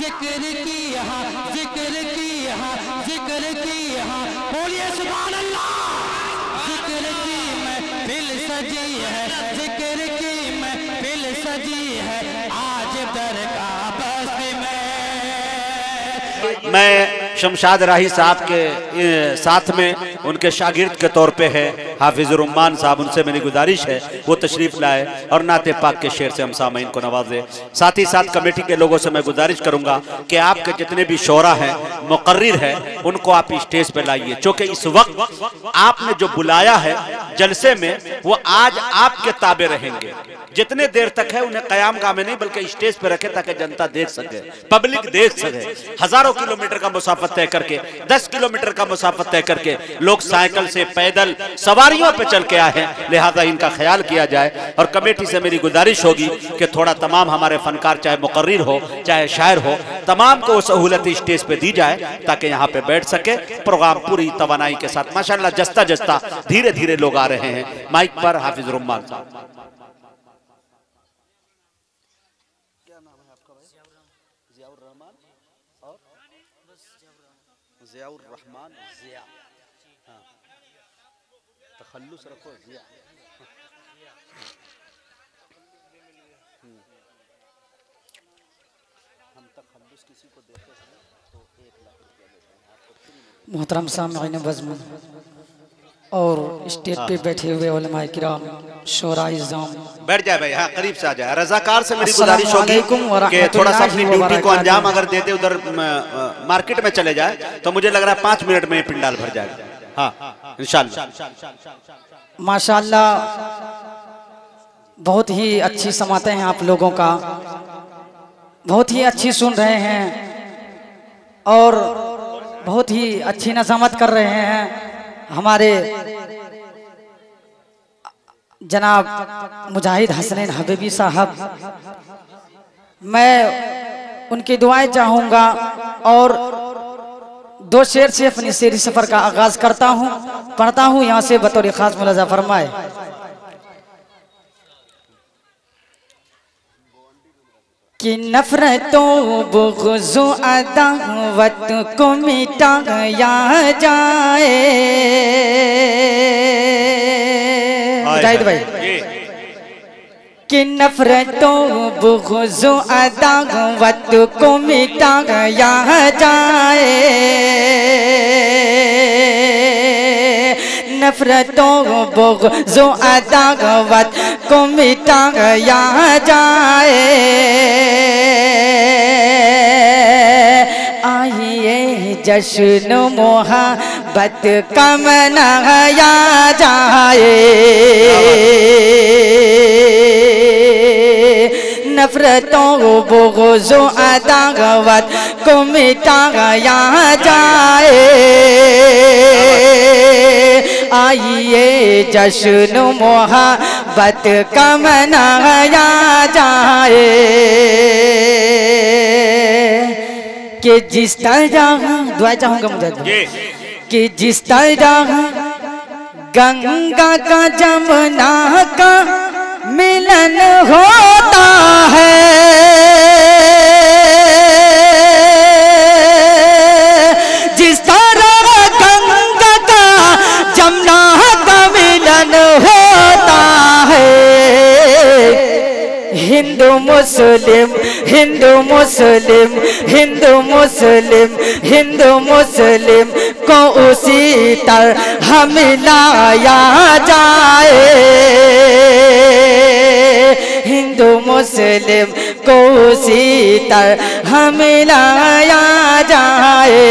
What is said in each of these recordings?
जिक्र की यहाँ, जिक्र की यहाँ, जिक्र की यहाँ, बोलिए सुभान अल्लाह। जिक्र की महफिल सजी है, जिक्र की महफिल सजी है, आज दरगाह बस्ती में। मैं शमशाद राही साहब के साथ में उनके शागिर्द के तौर पे है हाफिजुर रहमान साहब, उनसे मेरी गुजारिश है वो तशरीफ लाए और नाते पाक के शेर से हम सामईन को नवाजे। साथ ही साथ कमेटी के लोगों से मैं गुजारिश करूंगा कि आपके जितने भी शोरा हैं, मुकर्रिर है, उनको आप स्टेज पे लाइए, क्योंकि इस वक्त आपने जो बुलाया है जलसे में वो आज आपके ताबे रहेंगे। जितने देर तक है उन्हें कयाम गाह में नहीं बल्कि स्टेज पे रखे ताकि जनता देख सके, पब्लिक देख सके। हजारों किलोमीटर का मुसाफत तय करके, 10 किलोमीटर का मुसाफत तय करके लोग साइकिल से, पैदल, सवारियों पे चल के आए हैं, लिहाजा इनका ख्याल किया जाए। और कमेटी से मेरी गुजारिश होगी कि थोड़ा तमाम हमारे फनकार, चाहे मुकर्रिर हो चाहे शायर हो, तमाम को सहूलत स्टेज पे दी जाए ताकि यहाँ पे बैठ सके। प्रोग्राम पूरी तवानाई के साथ माशाल्लाह जस्ता जस्ता धीरे धीरे लोग आ रहे हैं। माइक पर हाफिज रहमान साहब। ज़ियाउर रहमान, ज़िया, हाँ, तखल्लुस रखो, ज़िया। हम तखल्लुस किसी को देते हैं तो 1 लाख रुपया देते हैं आपको। मोहतरम सामईन बज़्म और स्टेज पे बैठे हुए उलमाए किराम, शोरा इज़्ज़ाम, बैठ जाए भाई, हाँ करीब से आ जाए। रज़ाकार से मेरी गुजारिश होगी कि थोड़ा सा अपनी ड्यूटी को अंजाम अगर देते उधर मार्केट में चले जाए तो मुझे लग रहा है 5 मिनट में पिंडाल भर जाएगा। हाँ इंशाअल्लाह। माशाअल्लाह बहुत ही अच्छी समातें हैं आप लोगों का, बहुत ही अच्छी सुन रहे हैं और बहुत ही अच्छी नज़ामत कर रहे हैं हमारे जनाब मुजाहिद हसनैन हबीबी साहब। मैं उनकी दुआएं चाहूँगा और 2 शेर से अपनी शेरी सफ़र का आगाज़ करता हूँ, पढ़ता हूँ यहाँ से बतौर ख़ास मुलाज़ा फरमाए। कि नफरतों बुग़्ज़ो अदावत को मिटाया जाए। मुजाहिद भाई, कि नफरतों बुग़्ज़ो अदावत को मिटाया जाए। नफरतों बुग़्ज़ो अदावत को मिटाया जाए। आइए जश्न मोहब्बत का मनाया जाए। नफरतों बुग़्ज़ो अदावत को मिटाया जाए। आइए जश्न मोहब्बत का मनाया जाए। कि जिस तरह दुआ चाहूँगा मुझे कि जिस तरह गंगा का जमुना का मिलन होता है, जिस तरह गंगा का जमुना का मिलन होता है, हिंदू मुस्लिम हिंदू मुस्लिम हिंदू मुस्लिम हिंदू मुस्लिम को उसी तरह मिलाया जाए। हिंदू मुस्लिम को उसी तरह मिलाया जाए।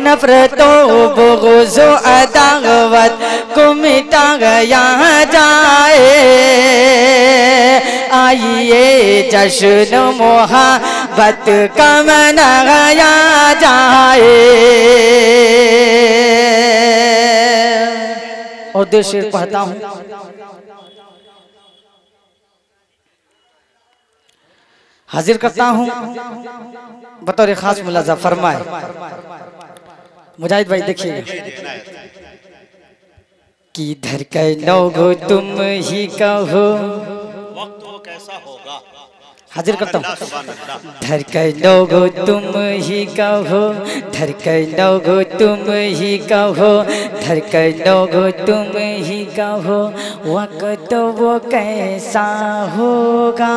नफरतों बुग़्ज़ो अदावत को मिटाया जाए। आइए जश्न मोहब्बत का मनाया जाए। और 2 शेर पढ़ता हूँ। हाजिर करता हूँ बतौर खास मुलाज़ा फरमाए। मुजाहिद भाई देखिए, किधर के लोग तुम ही कहो कैसा होगा। हाजिर करता हूँ। धड़कनों तुम ही कहो, धड़कनों तुम ही कहो, धड़कनों तुम ही कहो, वक्त वो कैसा होगा।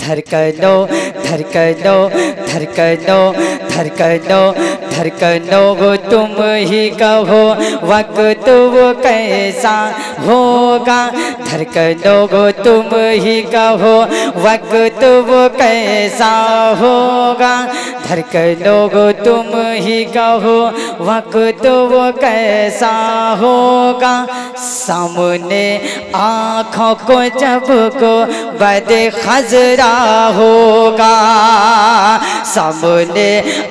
धड़कनों धड़कनों धड़कनों धड़कनों धड़कनों तुम ही कहो, वक्त वो कैसा होगा। धड़कनों तुम ही कहो, वक्त वो कैसा होगा। धड़कनों तुम ही कहो, वक्त वो कैसा होगा। सामने आँखों को जब को बद खजरा होगा, सामने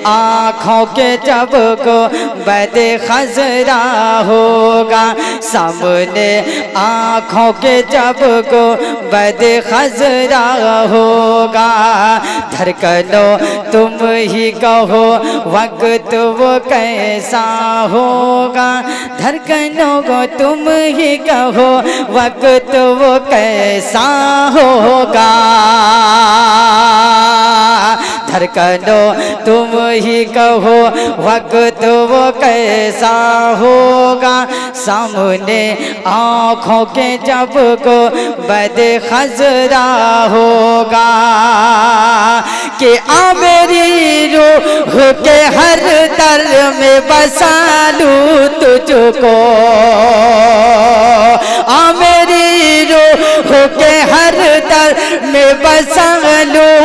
आँखों के जब को बद खजरा होगा, सामने आँखों के जब को बद खजरा होगा। धड़कनों तुम ही कहो, वक्त वो कैसा होगा। धड़कनों को तुम ही कहो, वक्त वो कैसा होगा। धड़कनों तुम ही कहो, वक्त वो कैसा होगा। सामने आँखों के जब को बद खजरा होगा, कि आ मेरी रूह के हर दर में बसा लूं तुझको, आ मेरी रूह के हर दर में बसा लूं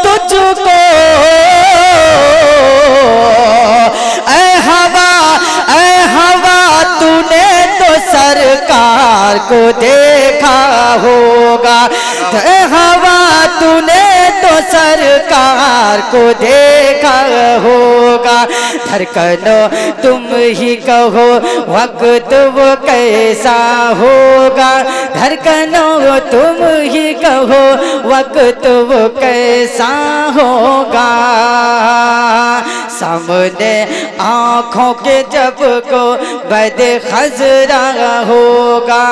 तुझको। ऐ हवा तूने तो सरकार को देखा होगा। ऐ हवा तूने तो सरकार को देखा होगा। धड़कनों तुम ही कहो, वक्त वो कैसा होगा। धड़कनों तुम ही कहो, वक्त वो कैसा होगा। सामने आँखों के जब को बद खजरा होगा।